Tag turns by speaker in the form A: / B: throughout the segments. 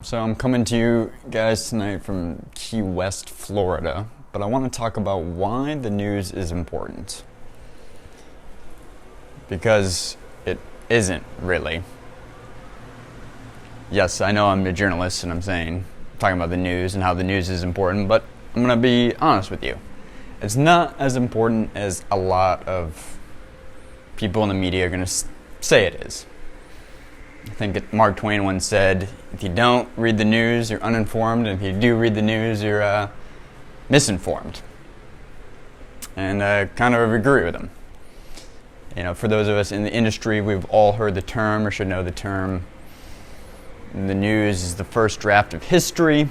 A: So I'm coming to you guys tonight from Key West, Florida, but I want to talk about why the news is important. Because it isn't really. Yes, I know I'm a journalist and I'm talking about the news and how the news is important, but I'm going to be honest with you. It's not as important as a lot of people in the media are going to say it is. I think Mark Twain once said, if you don't read the news, you're uninformed, and if you do read the news, you're misinformed. And I kind of agree with him. You know, for those of us in the industry, we've all heard the term, or should know the term, the news is the first draft of history,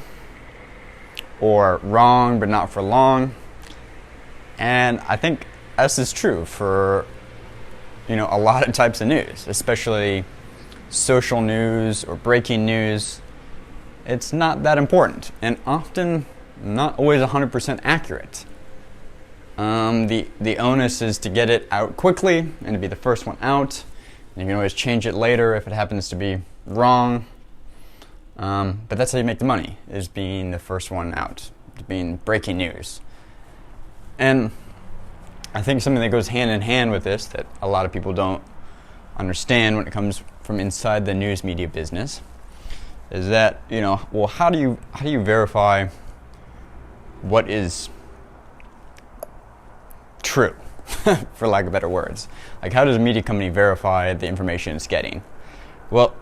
A: or wrong but not for long. And I think this is true for, a lot of types of news, especially social news or breaking news. It's not that important and often not always 100% accurate. The onus is to get it out quickly and to be the first one out. And you can always change it later if it happens to be wrong. But that's how you make the money, is being the first one out, being breaking news. And I think something that goes hand in hand with this that a lot of people don't understand when it comes from inside the news media business is that, how do you verify what is true, for lack of better words? Like, how does a media company verify the information it's getting? Well,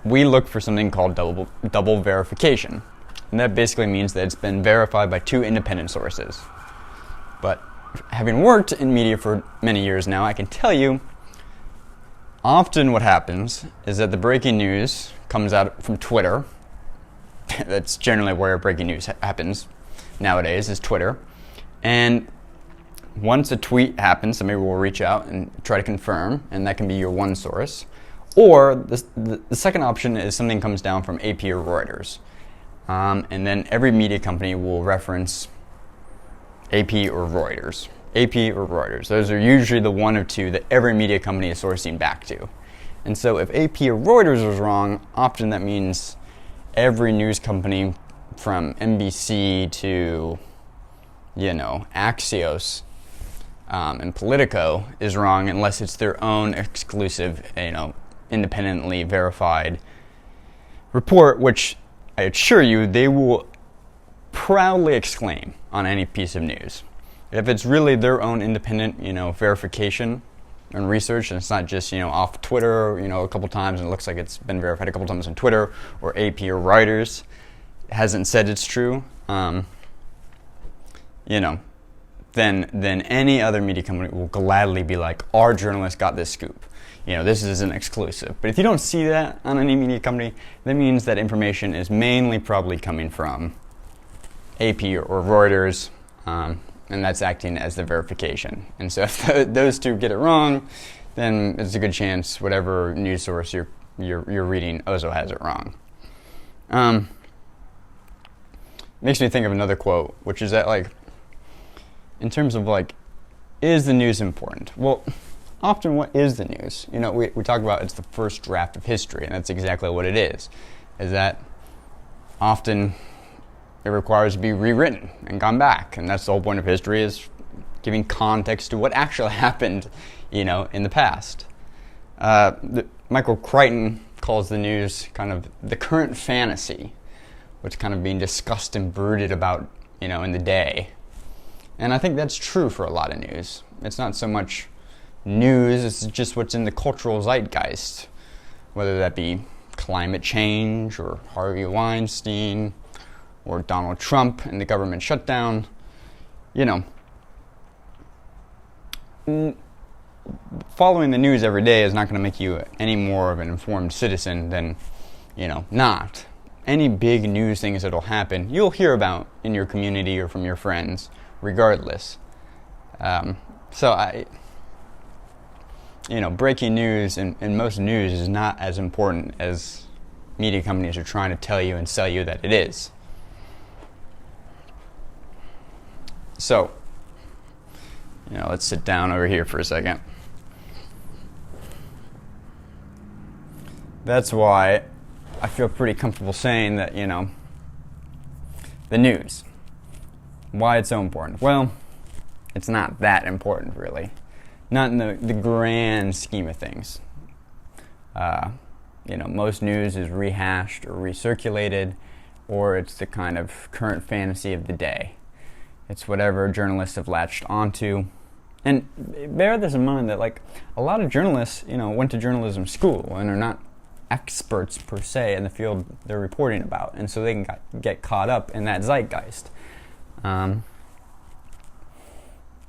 A: we look for something called double verification. And that basically means that it's been verified by two independent sources. But having worked in media for many years now, I can tell you often what happens is that the breaking news comes out from Twitter. That's generally where breaking news happens nowadays, is Twitter. And once a tweet happens, somebody will reach out and try to confirm, and that can be your one source. Or the second option is something comes down from AP or Reuters. And then every media company will reference AP or Reuters. AP or Reuters. Those are usually the one or two that every media company is sourcing back to. And so if AP or Reuters was wrong, often that means every news company from NBC to, Axios and Politico is wrong unless it's their own exclusive, independently verified report, which I assure you they will proudly exclaim on any piece of news. If it's really their own independent, verification and research, and it's not just, off Twitter, a couple times and it looks like it's been verified a couple times on Twitter, or AP or Reuters hasn't said it's true, then any other media company will gladly be like, our journalist got this scoop. This is an exclusive. But if you don't see that on any media company, that means that information is mainly probably coming from AP or Reuters, and that's acting as the verification. And so if those two get it wrong, then it's a good chance whatever news source you're reading also has it wrong. Makes me think of another quote, which is that, in terms of, is the news important? Well, often what is the news? We talk about it's the first draft of history, and that's exactly what it is that often it requires to be rewritten and gone back. And that's the whole point of history, is giving context to what actually happened, in the past. Michael Crichton calls the news kind of the current fantasy, which kind of being discussed and brooded about, in the day. And I think that's true for a lot of news. It's not so much news, it's just what's in the cultural zeitgeist, whether that be climate change or Harvey Weinstein or Donald Trump and the government shutdown. Following the news every day is not going to make you any more of an informed citizen than, not. Any big news things that'll happen, you'll hear about in your community or from your friends, regardless. Breaking news and most news is not as important as media companies are trying to tell you and sell you that it is. So, let's sit down over here for a second. That's why I feel pretty comfortable saying that, you know, the news, why it's so important. Well, it's not that important, really. Not in the grand scheme of things. You know, most news is rehashed or recirculated, or it's the kind of current fantasy of the day. It's whatever journalists have latched onto. And bear this in mind that, like, a lot of journalists, you know, went to journalism school and are not experts per se in the field they're reporting about, and so they can get caught up in that zeitgeist.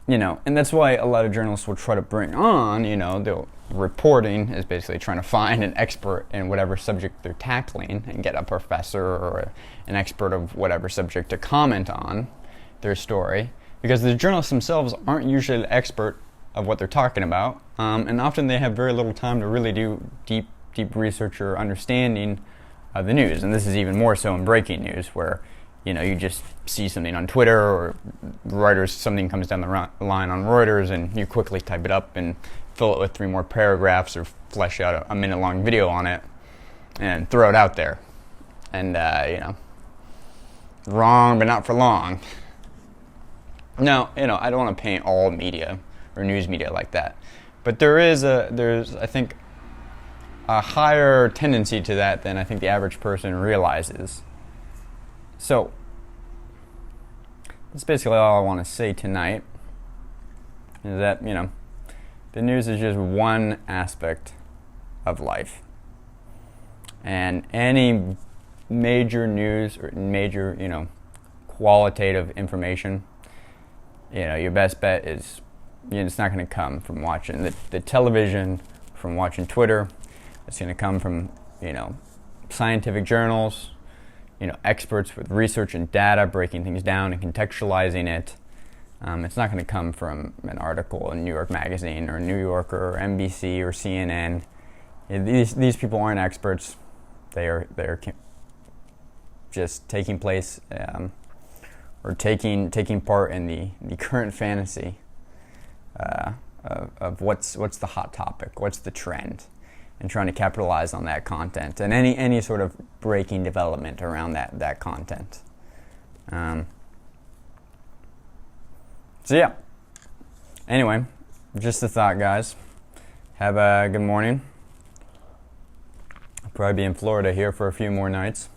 A: You know, and that's why a lot of journalists will try to bring on, you know, reporting is basically trying to find an expert in whatever subject they're tackling and get a professor or an expert of whatever subject to comment on their story, because the journalists themselves aren't usually the expert of what they're talking about, and often they have very little time to really do deep research or understanding of the news. And this is even more so in breaking news, where, you know, you just see something on Twitter or Reuters, something comes down the line on Reuters, and you quickly type it up and fill it with 3 more paragraphs or flesh out a minute-long video on it and throw it out there. And, you know, wrong, but not for long. Now, you know, I don't want to paint all media or news media like that, but there's, I think, a higher tendency to that than I think the average person realizes. So, that's basically all I want to say tonight, is that, you know, the news is just one aspect of life. And any major news or major, you know, qualitative information, you know, your best bet is, you know, it's not going to come from watching the television, from watching Twitter. It's going to come from, you know, scientific journals, you know, experts with research and data, breaking things down and contextualizing it. It's not going to come from an article in New York Magazine or New Yorker or NBC or CNN. These people aren't experts. They're just taking place or taking part in the current fantasy of what's the hot topic, what's the trend, and trying to capitalize on that content and any sort of breaking development around that content. So yeah. Anyway, just a thought, guys. Have a good morning. I'll probably be in Florida here for a few more nights.